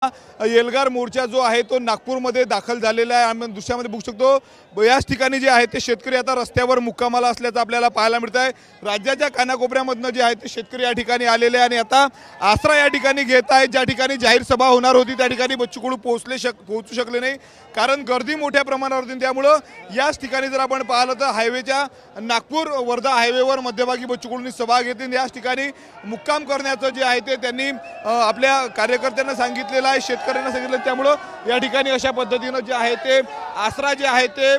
एल्गार मोर्चा जो आहे तो नागपूरमध्ये दाखल झालेला आहे। आम्ही दृश्यामध्ये बघू शकतो याच ठिकाणी जे आहे ते शेतकरी आता रस्त्यावर मुक्कामाला असल्याचं आपल्याला पाहायला मिळत आहे। राज्याच्या कानाकोपऱ्यामधून जे आहे ते शेतकरी या ठिकाणी आलेले आणि आता आसरा या ठिकाणी घेत आहेत। ज्या ठिकाणी जाहीर सभा होणार होती त्या ठिकाणी बच्चू कडू पोहोचू शकले नाही, कारण गर्दी मोठ्या प्रमाणावर होती। त्यामुळे याच ठिकाणी जर आपण पाहिलं तर हायवेच्या नागपूर वर्धा हायवेवर मध्यभागी बच्चू कडूंनी सभा घेतली। याच ठिकाणी मुक्काम करण्याचं जे आहे ते त्यांनी आपल्या कार्यकर्त्यांना सांगितलेलं आहे, शेतकऱ्यांना सांगितलं। त्यामुळे या ठिकाणी अशा पद्धतीने जे आहे ते आसरा जे आहे ते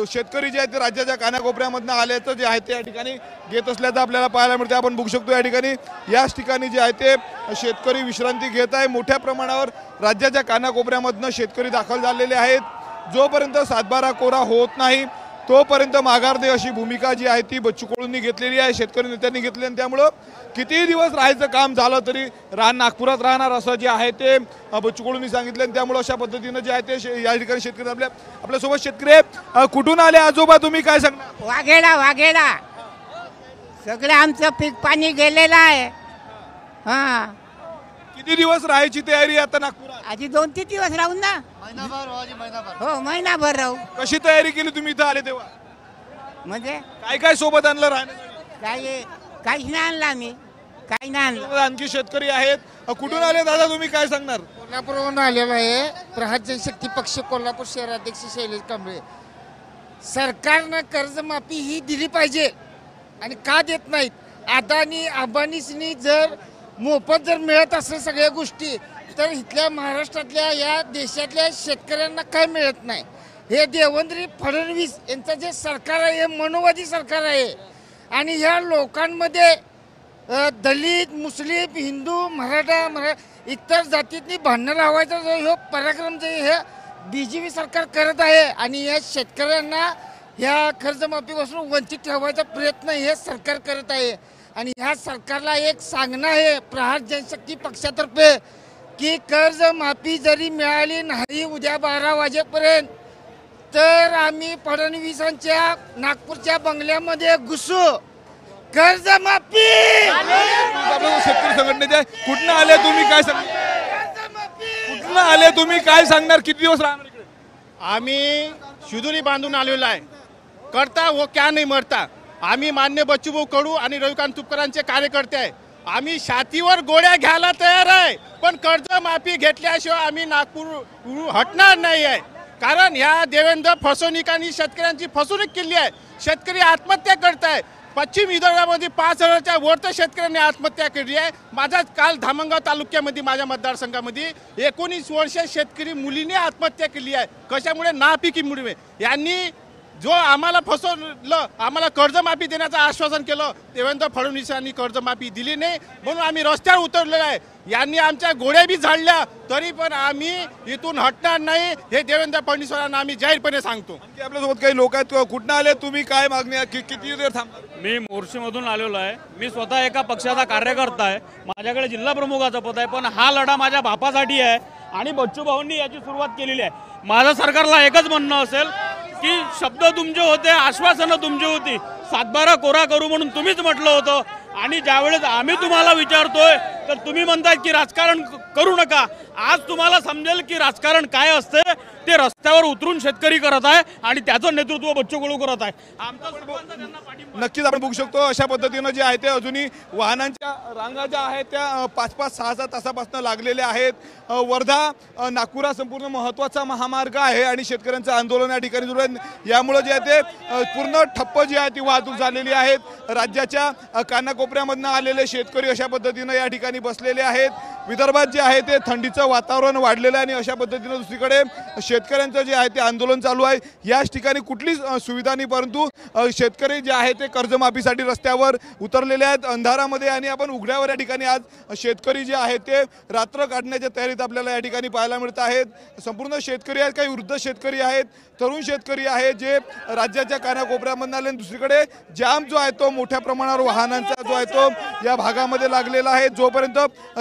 शेतकरी जे आहे ते राज्याच्या कानाकोपऱ्यामधून आल्याचं जे आहे ते या ठिकाणी घेत असल्याचं आपल्याला पाहायला मिळते। आपण बघू शकतो या ठिकाणी याच ठिकाणी जे आहे ते शेतकरी विश्रांती घेत आहे। मोठ्या प्रमाणावर राज्याच्या कानाकोपऱ्यामधून शेतकरी दाखल झालेले आहेत। जोपर्यंत सातबारा कोरा होत नाही तोपर्यंत माघार दे अशी भूमिका जी आहे ती बच्चू कडूंनी घेतलेली आहे, शेतकरी नेत्यांनी घेतली। आणि त्यामुळे किती दिवस राहायचं काम झालं तरी नागपुरात राहणार असं जे आहे ते बच्चू कडूंनी सांगितलं। आणि त्यामुळे अशा पद्धतीनं जे आहे ते या ठिकाणी शेतकरी आपल्यासोबत शेतकरी कुठून आले आजोबा, तुम्ही काय सांगणार? वाघेडा सगळं आमचं पीक पाणी गेलेलं आहे। हा, किती दिवस राहायची तयारी आता नागपुरात? आधी 2-3 दिवस राहून ना, महिनाभर हो महिनाभर राहू। कशी तयारी केली तुम्ही इथं आले तेव्हा? म्हणजे काय काय सोबत आणलं राहण्यासाठी? काहीच नाही आणलं आम्ही, काही नाही आणलं। आणखी शेतकरी आहेत, कुठून आले दादा, तुम्ही काय सांगणार? कोल्हापूरहून आलेलो आहे। प्रहार जनशक्ती पक्ष कोल्हापूर शहराध्यक्ष शैलेश कांबळे। सरकारनं कर्जमाफी ही दिली पाहिजे आणि का देत नाहीत? अदानी अंबानीसनी जर मोफत जर मिळत असेल सगळ्या गोष्टी, तर इथल्या महाराष्ट्रातल्या या देशातल्या शेतकऱ्यांना काय मिळत नाही? हे देवेंद्र फडणवीस यांचं जे सरकार आहे हे मनोवादी सरकार आहे। आणि ह्या लोकांमध्ये दलित, मुस्लिम, हिंदू, मराठा इतर जातीतनी भांडणं लावायचा जो ह्यो पराक्रम जे हे BJP सरकार करत आहे आणि या शेतकऱ्यांना ह्या कर्जमाफीपासून वंचित ठेवायचा प्रयत्न हे सरकार करत आहे। आणि ह्या सरकारला एक सांगणं आहे प्रहार जनशक्ती पक्षातर्फे की कर्जमाफी जरी मिळाली नाही उद्या 12 वाजेपर्यंत, तर आम्ही फडणवीसांच्या नागपूरच्या बंगल्यामध्ये घुसू। कर्जमाफी शेतकरी संघटनेचे कुठून आले तुम्ही, काय सांगणार? कुठून आले तुम्ही, काय सांगणार? किती दिवस राहणार इकडे? आम्ही शिदुरी बांधून आलेलो आहे। करता वो क्या नाही मरता। आम्ही मान्य बच्चूभाऊ कडू आणि रविकांत तुपकरांचे कार्यकर्ते आहे। आम्ही छातीवर गोळ्या घ्यायला तयार आहे, पण कर्जमाफी घेतल्याशिवाय आम्ही नागपूर हटणार नाही आहे। कारण ह्या देवेंद्र फसवणुकांनी शेतकऱ्यांची फसवणूक केली आहे। शेतकरी आत्महत्या करत आहे। पश्चिम विदर्भामध्ये 5,000च्या वर शेतकऱ्यांनी आत्महत्या केली आहे। माझा काल धामणगाव तालुक्यामध्ये माझ्या मतदारसंघामध्ये 19 वर्षीय शेतकरी मुलीने आत्महत्या केली आहे। कशामुळे? नापिकीमुळे। यांनी जो आम्हाला फसवलं, आम्हाला कर्जमाफी देण्याचं आश्वासन केलं, देवेंद्र फडणवीसांनी कर्जमाफी दिली नाही, म्हणून आम्ही रस्त्यावर उतरलेलो आहे। यांनी आमच्या गोळ्या बी झाडल्या तरी पण आम्ही इथून हटणार नाही, हे देवेंद्र फडणवीसांना आम्ही जाहीरपणे सांगतो। आपल्यासोबत काही लोक आहेत, कुठून आले तुम्ही, काय मागणी, किती वेळ थांबणार? मी मोर्शीमधून आलेलो आहे। मी स्वतः एका पक्षाचा कार्यकर्ता आहे, माझ्याकडे जिल्हा प्रमुखाचं पद आहे, पण हा लढा माझ्या बापासाठी आहे आणि बच्चू भाऊंनी याची सुरुवात केलेली आहे। माझं सरकारला एकच म्हणणं असेल की शब्द तुमचे होते, आश्वासनं तुमची होती, सातबारा कोरा करू म्हणून तुम्हीच म्हटलं होतं, आणि ज्यावेळेस आम्ही तुम्हाला विचारतोय तर तुम्ही म्हणताय की राजकारण करू नका। आज तुम्हाला समजेल की राजकारण काय असते, ते रस्त्यावर उतरून शेतकरी करत आहे आणि त्याचं नेतृत्व बच्चू कडू करत आहे। नक्कीच आपण बघू शकतो अशा पद्धतीनं जे आहे ते अजूनही वाहनांच्या रांगा ज्या आहेत त्या 5-5, 6-6 तासापासून लागलेल्या आहेत। वर्धा नागपूर संपूर्ण महत्त्वाचा महामार्ग आहे आणि शेतकऱ्यांचं आंदोलन या ठिकाणी सुरू आहे। यामुळे जे आहे ते पूर्ण ठप्प जी आहे ती वाहतूक झालेली आहे। राज्याच्या कानाकोपऱ्यामधून आलेले शेतकरी अशा पद्धतीनं या ठिकाणी बसलेले आहेत। विदर्भात जे आहे ते थंडीचं वातावरण वाढलेलं आहे आणि अशा पद्धतीनं दुसरीकडे शेतकऱ्यांचं जे आहे ते आंदोलन चालू आहे। याच ठिकाणी कुठलीच सुविधा नाही, परंतु शेतकरी जे आहे ते कर्जमाफीसाठी रस्त्यावर उतरलेले आहेत अंधारामध्ये। आणि आपण उघड्यावर या ठिकाणी आज शेतकरी जे आहे ते रात्र काढण्याच्या तयारीत आपल्याला या ठिकाणी पाहायला मिळत आहेत। संपूर्ण शेतकरी आहेत, काही वृद्ध शेतकरी आहेत, तरुण शेतकरी आहेत जे राज्याच्या कानाकोपऱ्यामधून आले। दुसरीकडे जाम जो आहे तो मोठ्या प्रमाणावर वाहनांचा जो आहे तो या भागामध्ये लागलेला आहे। जोपर्यंत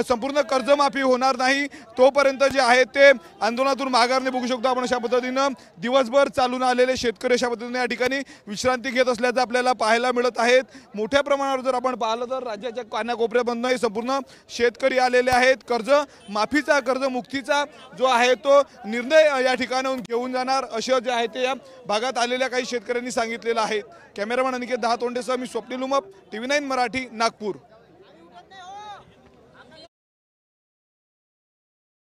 संपूर्ण कर्जमाफी होणार नाही तोपर्यंत जे आहे ते आंदोलनातून माघार नाही बघू शकतो। शकतो आपण अशा पद्धतीनं दिवसभर चालून आलेले शेतकरी अशा पद्धतीने या ठिकाणी विश्रांती घेत असल्याचं आपल्याला पाहायला मिळत आहेत. मोठ्या प्रमाणावर जर आपण पाहिलं तर राज्याच्या कानाकोपऱ्यामधून हे संपूर्ण शेतकरी आलेले आहेत. कर्ज माफीचा कर्जमुक्तीचा जो आहे तो निर्णय या ठिकाणाहून घेऊन जाणार असं जे आहे ते या भागात आलेल्या काही शेतकऱ्यांनी सांगितलेलं आहे. कॅमेरामॅन अनिकेत दहातोंडेसह मी स्वप्नील उमप, TV9 मराठी, नागपूर.